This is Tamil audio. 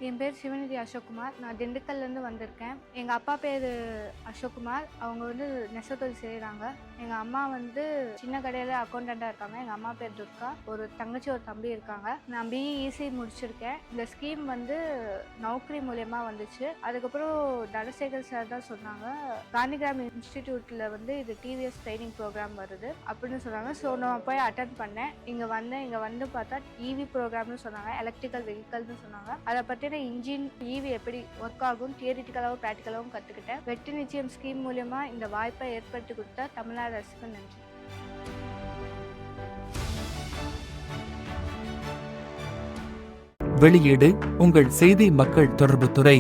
என் பேர் சிவநிதி அசோக்குமார். நான் திண்டுக்கல்லேருந்து வந்திருக்கேன். எங்கள் அப்பா பேர் அசோக்குமார். அவங்க வந்து நெசத்தொழில் செய்கிறாங்க. எங்கள் அம்மா வந்து சின்ன கடையில் அக்கௌண்டண்ட்டாக இருக்காங்க. எங்கள் அம்மா பேர் துர்கா. ஒரு தங்கச்சி ஒரு தம்பி இருக்காங்க. நான் பிஇ இசி முடிச்சிருக்கேன். இந்த ஸ்கீம் வந்து நௌக்கரி மூலயமா வந்துச்சு. அதுக்கப்புறம் தனசேகர் சார் தான் சொன்னாங்க, காந்திகிராம் இன்ஸ்டிடியூட்டில் வந்து இது டிவிஎஸ் ட்ரைனிங் ப்ரோக்ராம் வருது அப்படின்னு சொன்னாங்க. ஸோ நான் போய் அட்டன் பண்ணேன். இங்கே வந்து பார்த்தா இவி ப்ரோக்ராம்னு சொன்னாங்க, எலக்ட்ரிக்கல் வெஹிக்கல்னு சொன்னாங்க. அதை பற்றின இன்ஜின் இவி எப்படி ஒர்க் ஆகும் தியரிட்டிக்கலாகவும் ப்ராக்டிக்கலாகவும் கற்றுக்கிட்டேன். வெற்றி நிச்சயம் ஸ்கீம் மூலமா இந்த வாய்ப்பை ஏற்படுத்தி கொடுத்த தமிழ்நாடு அரசுக்கு நன்றி. வெளியீடு உங்கள் செய்தி மக்கள் தொடர்புத்துறை.